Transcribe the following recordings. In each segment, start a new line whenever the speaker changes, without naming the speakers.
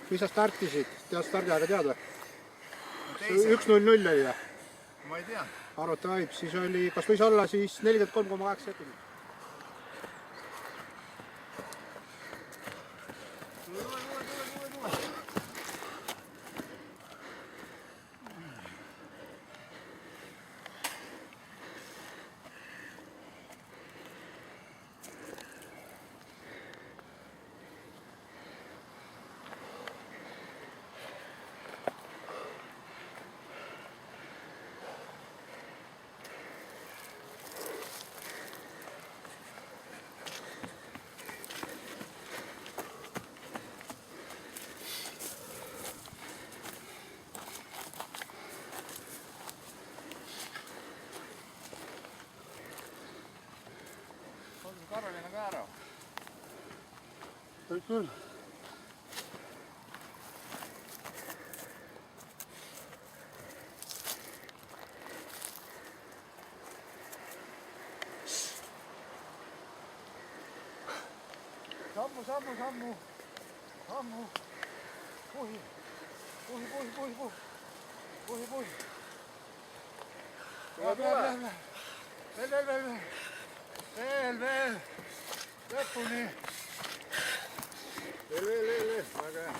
Mis sa startisid? Tead stardiaega tead või? 1.00 oli või?
Ma ei tea.
Arvata vaid, siis oli, kas võis olla siis 43,8 sekundit?
Karolina ka ära.
Võib küll. Sammu. Puhi. Veel. Lõpuni. Veel. Väga hea.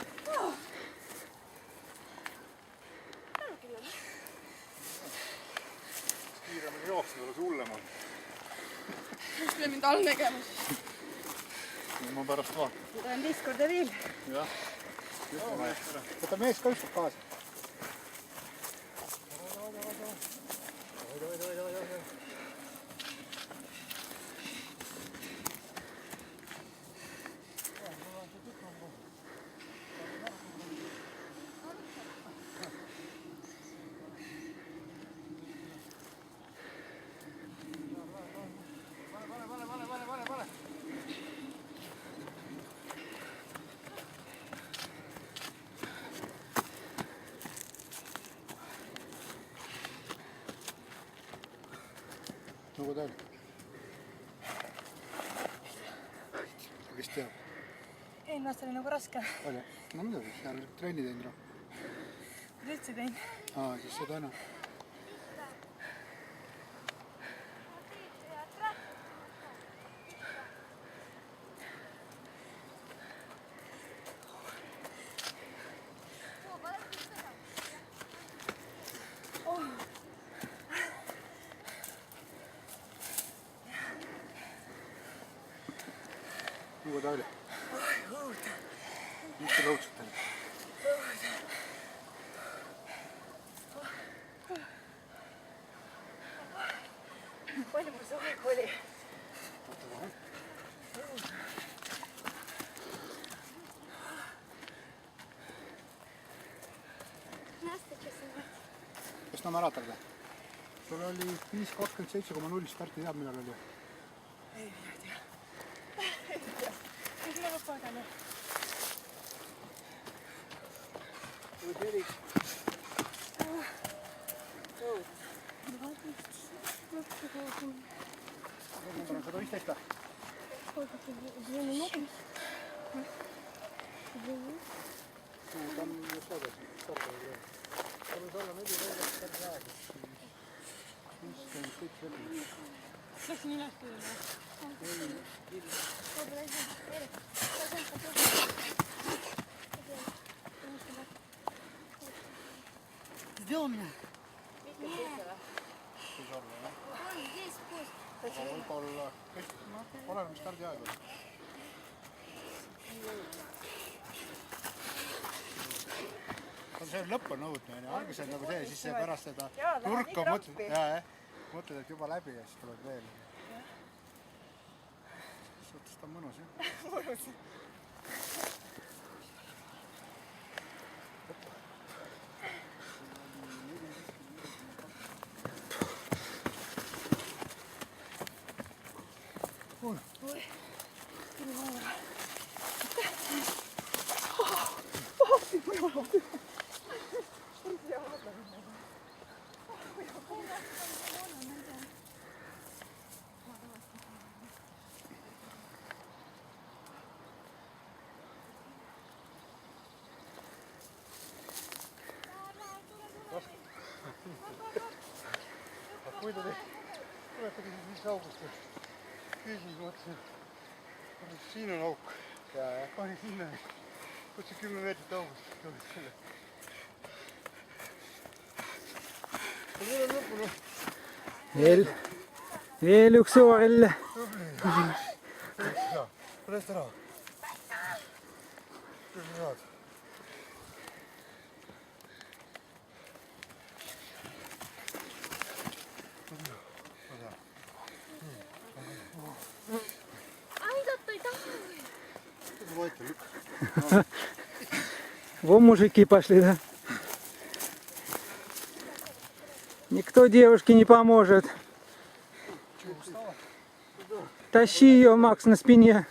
Kiiremini jooksnud, oleks hullem on.
Mis peab mind all tegema siis?
Ma pärast vaatan.
Ma tahan 5 korda veel.
Jah. Võta mees ka ükskord kaasa. Vale. Nagu ta oli? Kes teab?
Eelmine aasta oli nagu raske.
Oli? No midagi, seal trenni teinud rohkem.
Kuidas üldse tein?
Siis seda enam. Nagu ta oli? Mis te lõutsute?
Palju mul see aeg oli?
Kas ta märatad või? Sul oli 5.27,0 starti, tead millal oli?
Ei tea. Mis ma pagan?
Või teri? Number on 115 või? Ta on just edasi. Tal võis olla 4 aega. 50 kõik selline.
Läksin üles küll. Сделано.
Võib-olla, oleneb mis stardiaeg oli. See lõpp on õudne, algus on nagu see, siis see pärast seda nurka mõtled, et juba läbi ja siis tuleb veel. Suhtes ta on mõnus, jah?
Mõnus. Oi.
muidu tuletagi 5 august ja küsisin, mõtlesin, siin on auk. Pani sinna, mõtlesin 10 meetrit august.
Veel üks oorel.
Oled ära. Küll head.
Во мужики пошли, да? Никто девушке не поможет. Тащи ее, Макс, на спине.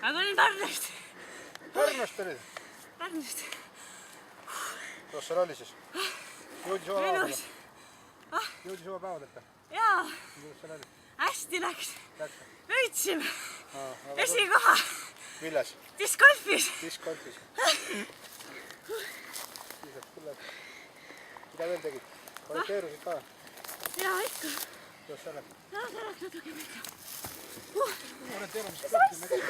Ma tulin Pärnust.
Pärnust olid?
Pärnust.
Kuidas seal oli siis? Jõudis oma päevadele? Jõudis oma päevadele?
Jaa.
Kuidas seal oli?
Hästi läks.
Läks?
Võitsime. Esikoha.
Milles?
Discgolfis.
Discgolfis. Kiisab küll. Mida veel tegid? Orienteerusid ka?
Jaa, ikka.
Kuidas seal läks?
Jaa, see läks natuke pikka.
Orienteerumist kõiki nägid.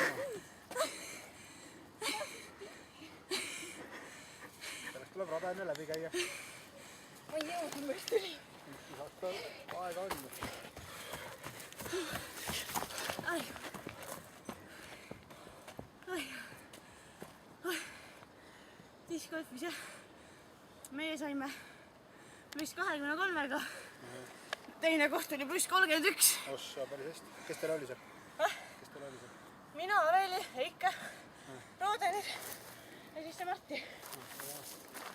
Sellest tuleb rada enne läbi käia.
Ma ei jõudnud, ma just tulin.
Aega on.
Discgolfis jah. Meie saime pluss 23-ga. Teine koht oli pluss 31.
Ossa, päris hästi. Kes teil oli seal? Kes teil oli seal?
Mina, Aveli, Eike, Roodenil ja siis see Marti.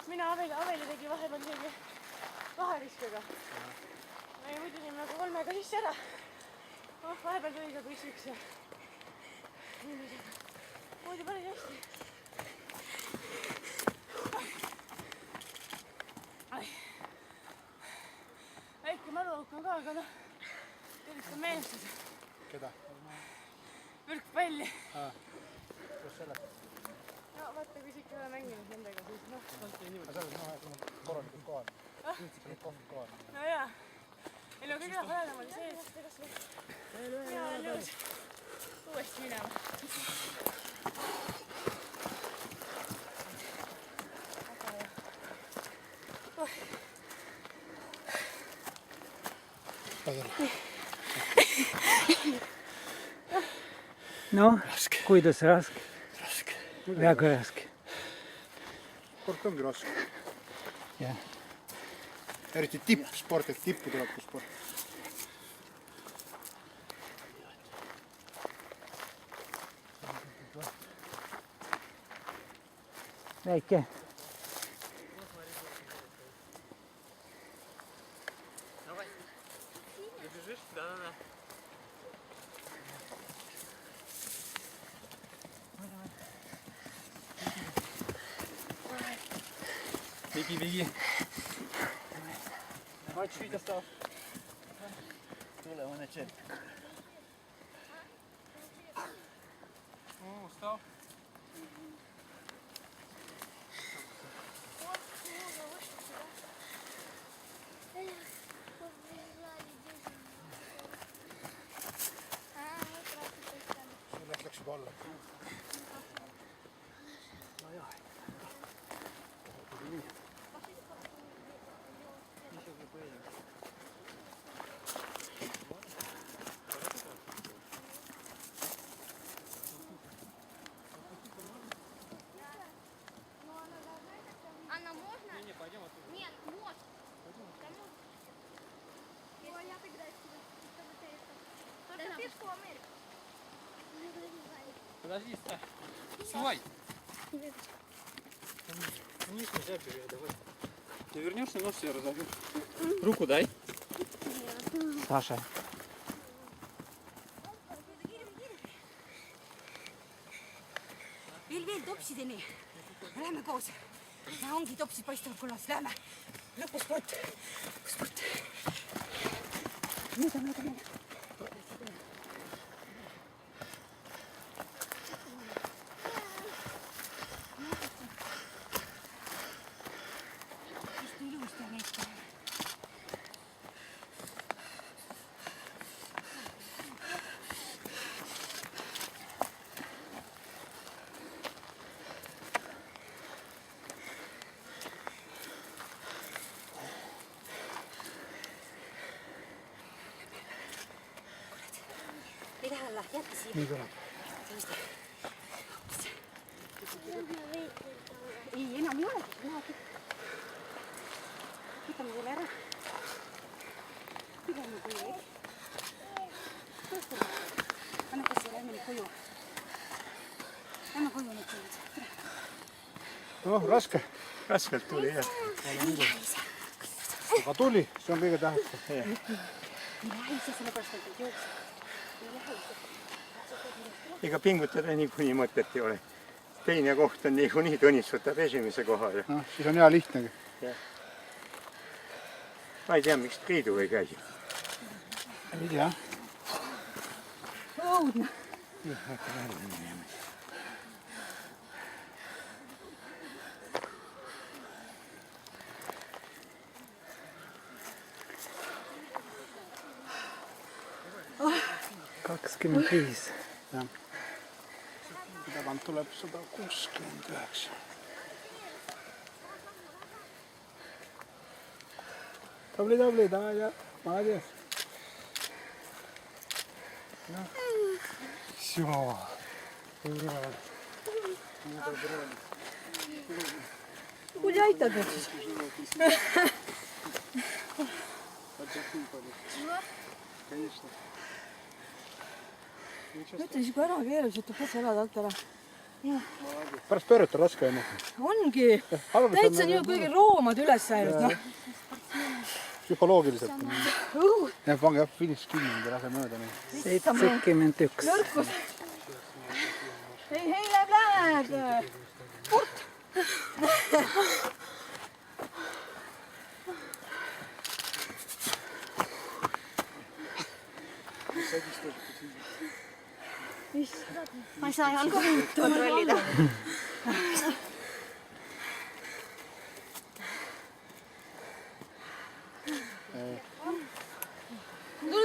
Mina Aveli tegi vahepeal isegi vaheriskega. Me muidu siin nagu 3-ga sisse ära. Vahepeal tuli ka pluss 1 ja muidu päris hästi. Väike mäluauk on ka, aga noh, üritan meelustada.
Keda?
Võrkpalli.
Kuidas see läks?
No vaata, kui sa ikka ole mänginud nendega, siis noh.
Aga seal on korralikult kohal. Seal on kohal kohal.
No jaa. Ei no kõige parem oli see, et mina olen nõus uuesti minema.
No, kuidas raske?
Raske.
Väga raske.
Kord ongi raske.
Jah.
Eriti tippsport, et tippu tuleb sport.
Väike.
Vigi.
Match viitas taas. Tule, mõne tšell.
Stop.
Läks juba alla.
Подожди, снимай. Вниз нельзя бежать, давай. Ты вернешься, нос себе разобьешь. Руку дай.
Sasha.
Veel topsideni. Lähme koos. Ja ongi topsid paistavad kullas. Lähme. Lõpusport. Lõpusport. Mööda. Istu ilusti ja meest. Ei lähe alla, jätka siia.
Nii tuleb.
Ei, enam ei ole. Võtame selle ära. Pideme koju. Anna kassi, lähme nüüd koju. Lähme koju nüüd koju.
Noh, raske. Raskelt tuli, jah. Aga tuli, see on kõige tähtsam.
Ei lähe ise sellepärast, et ei jookse.
Ega pingutada niikuinii mõtet ei ole. Teine koht on niikuinii Tõnis võtab esimese koha.
Noh, siis on hea lihtnegi.
Ma ei tea, miks Priidu ei käi.
Ei tea.
Õudne.
Kakskümmend 25.
Tagant tuleb 169. Tabli, davai, ja. Молодец. Всё. Ура.
Kuule aitad nüüd siis?
Конечно.
Mõtle siis, kui ära keerus, võtab otse elada alt ära.
Pärast pöörata raske on.
Ongi. Täitsa nii kõige roomad üles ainult.
Psühholoogiliselt. Ja pange jah, finiš kinni, mida lase mööda.
71.
Nõrkus. Hei, läheb. Purt. Ma ei saa jalga kontrollida.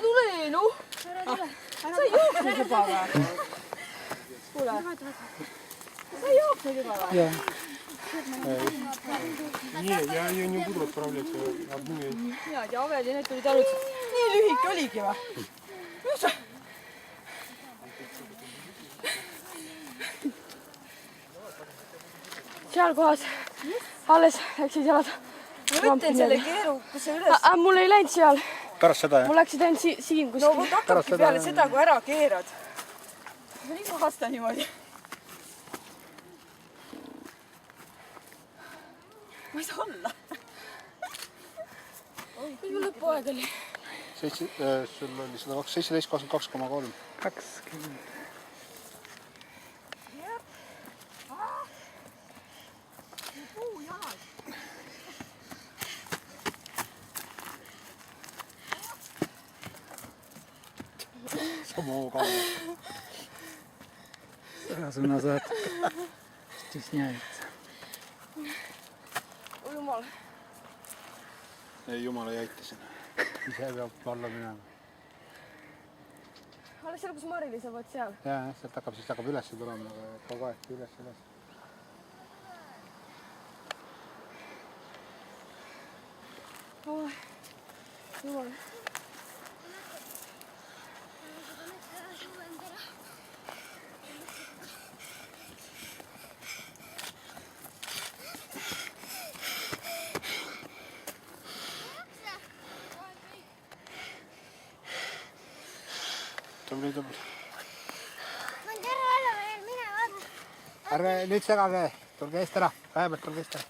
Tule, noh! Sa jooksed juba või? Kuule. Sa jooksed juba või?
Jah.
Не, я ее не буду отправлять одну.
Mina ja Aveli, need tulid alused. Nii lühike oligi või? Mis sa?
Seal kohas alles läksid jalad.
Ma ütlen selle keeru, kus sa üles...
Mul ei läinud seal.
Pärast seda, jah?
Mul läksid ainult siin
No
kuskil.
vot hakkabki peale seda, kui ära keerad. See on iga aasta niimoodi. Ma ei saa olla.
Mis mul lõpuaeg oli?
Sul oli 17,22,3.
20.
Самого кого.
Сразу назад. Стесняется.
Oi jumal.
Ei, jumala ei aita sinna. Ise peab alla minema.
Alles seal, kus Mari-Liisa võid seal.
Jah, sealt hakkab üles tulema, kogu aeg üles.
Oh, jumal.
tubli.
Ma terve alla veel, mine vaata.
Ärge nüüd segage, tulge eest ära, vähemalt tulge eest ära.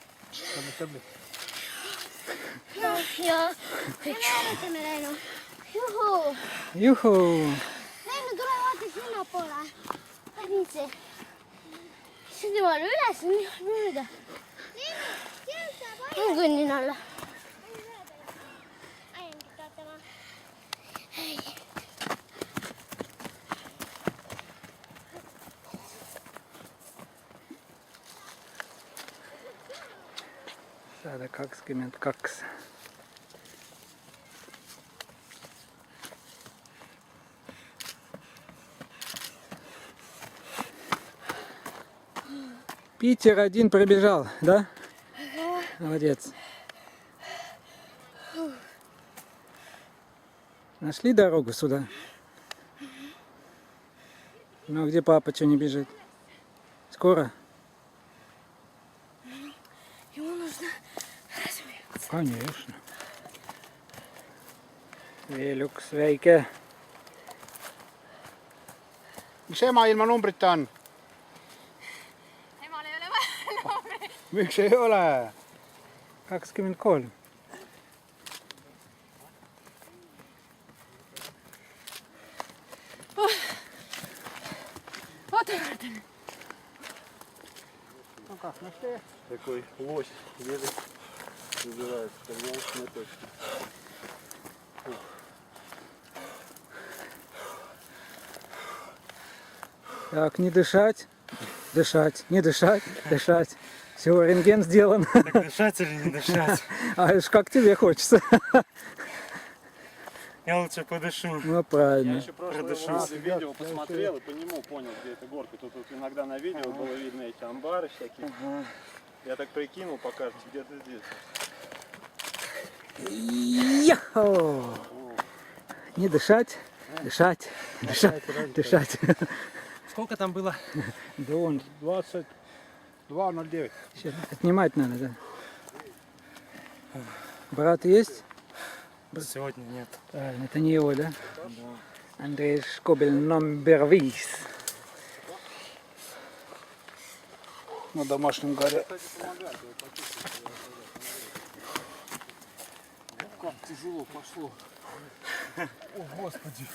Tubli.
Ja me hääletame Leinu. Juhu.
Juhuu!
Leinu, tule vaata sinnapoole. Päritsi. Issand jumal, üles mööda. Ma kõnnin alla.
Saada 22. Питер один пробежал, да? Молодец. Нашли дорогу сюда? Ну, где папа, что не бежит? Скоро?
Ему нужно разминаться.
Конечно. Veeluks väike.
Mis ema ilma numbrita on?
Emal ei ole vaja numbreid.
Miks ei ole?
23.
Oota, vaatan.
No kahnas tee.
Такой лось едет, называется, тогда не точно.
Так, не дышать, дышать, не дышать, дышать. Все, рентген сделан.
Так дышать или не дышать?
А уж как тебе хочется.
Я лучше подышу.
Ну,
Я
правильно.
еще прошлое видео посмотрел и по нему понял, где эта горка. Тут иногда на видео было видно эти амбары всякие. Я так прикинул по карте, где-то здесь.
Йо! Не дышать, дышать, дышать, дышать.
Сколько там было?
Да он,
22:09.
сейчас отнимать надо, да. Брат есть?
Сегодня нет.
Правильно, это не его, да? Андрей Шкобель, номер вис.
На домашнем горе.
Как тяжело пошло. О, Господи.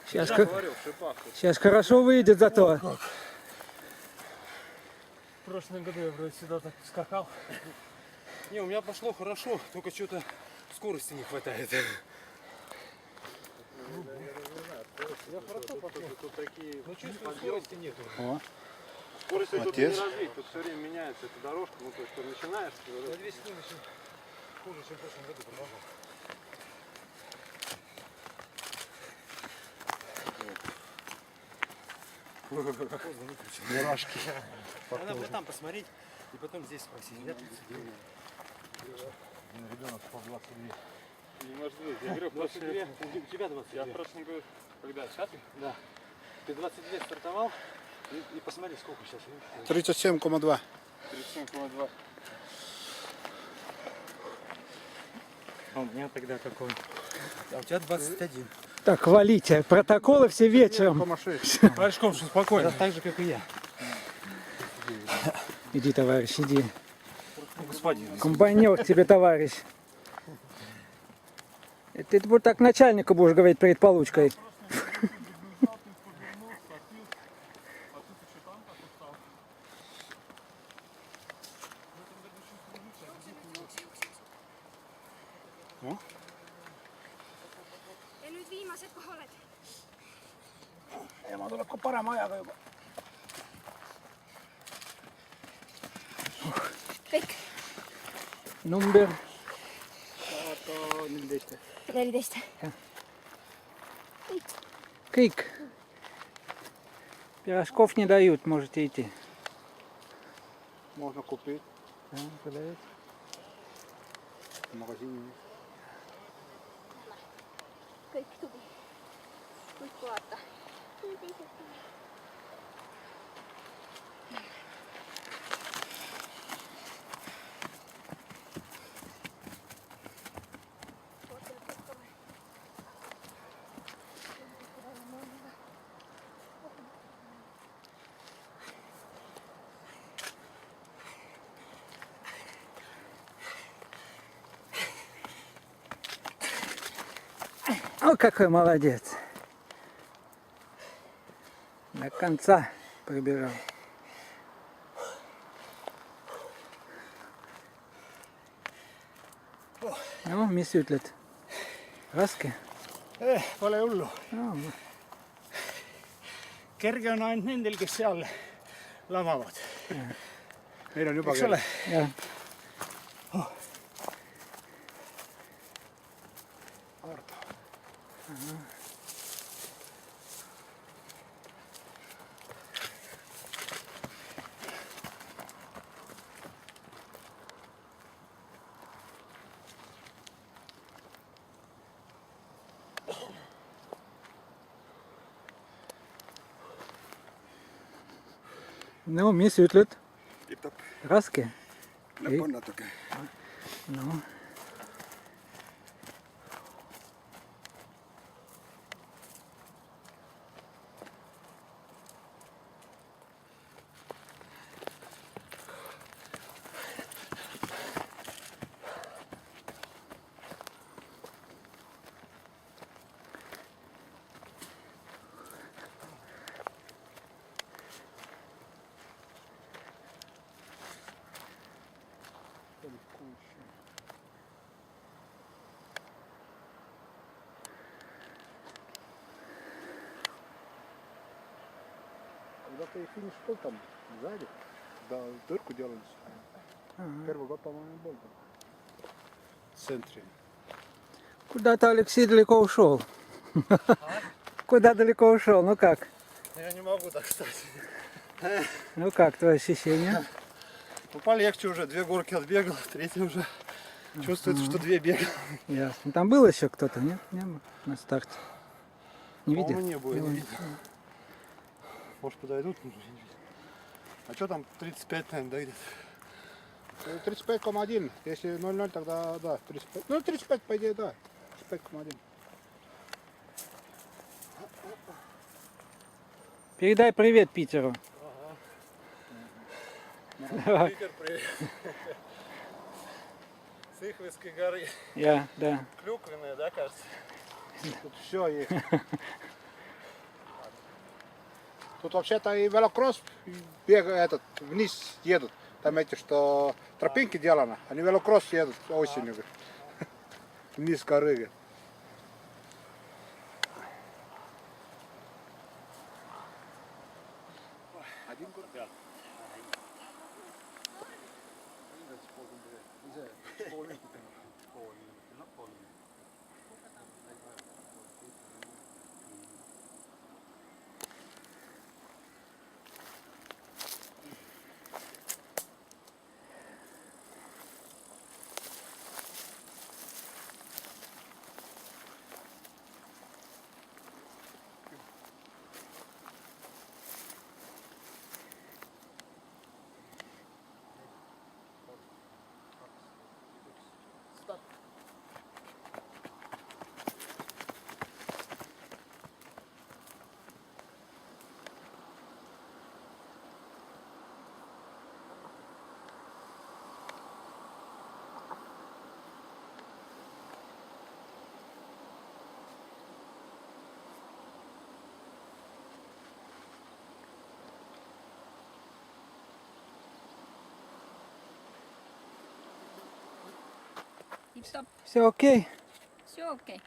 Сейчас,
Говорил, в шипах.
сейчас хорошо выйдет зато.
В прошлом году я вроде сюда так скакал. Не, у меня пошло хорошо, только что-то скорости не хватает. Я хорошо пошло. Но чувствую, скорости нету. Скорости тут не развить, тут все время меняется эта дорожка. Ну, то есть ты начинаешь. Я 2 секунды хуже, чем в прошлом году продолжал.
Мурашки.
Надо было там посмотреть и потом здесь спросить. Я 39.
Ребенок по 22.
Не может быть. Я говорю, 22. У тебя 22. Я в прошлом году, когда? Сейчас? Да. Ты 22 стартовал и посмотри, сколько сейчас.
37,2.
37,2. А у меня тогда какой? А у тебя 21.
Так, валите. Протоколы все вечером.
Паршком, что спокойно. Да, так же, как и я.
Иди, товарищ, иди.
Господин.
Комбайнер тебе, товарищ. Ты вот так начальнику будешь говорить перед получкой.
Ja nüüd viimased kohalehed.
Ema tuleb ka parema ajaga juba.
Kõik.
Number
14.
14.
Крик. Пирожков не дают, можете идти.
Можно купить
Да, продают.
в магазине.
Kõik tubi. Kõik vaata.
О, какой молодец. До конца прибежал. No mis ütled? Raske?
Pole hullu.
No,
Kerge on ainult nendel, kes seal lamavad. Meil on juba
eks ole? Jah. No mis ütled? Raske?
Lõpp on natuke.
No.
Когда-то и финиш был там сзади, да, дырку делали. Первый год, по-моему, был там. В центре.
Куда-то Алексей далеко ушел. Куда далеко ушел? Ну как?
Я не могу так стать.
Ну как твои ощущения?
Ну полегче уже, 2 горки отбегал, 3 уже чувствуется, что 2 бегал.
Ясно. Там был еще кто-то, нет? Не было на старте. Не видел?
По-моему, не было, не видел. Может подойдут? А что там 35, наверное, дойдет? 35,1. Если 0,0, тогда да, 35. Ну 35 по идее, да. 35,1.
Передай привет Питеру. Давай.
Питер, привет. С Ихвицкой горы.
Я, да.
Клюквенная, да, кажется?
Тут все есть. Тут вообще-то и велокросс бегают, вниз едут. Там эти, что тропинки деланы, они велокросс едут осенью. Вниз горы.
Тип-топ,
Все окей?
все окей.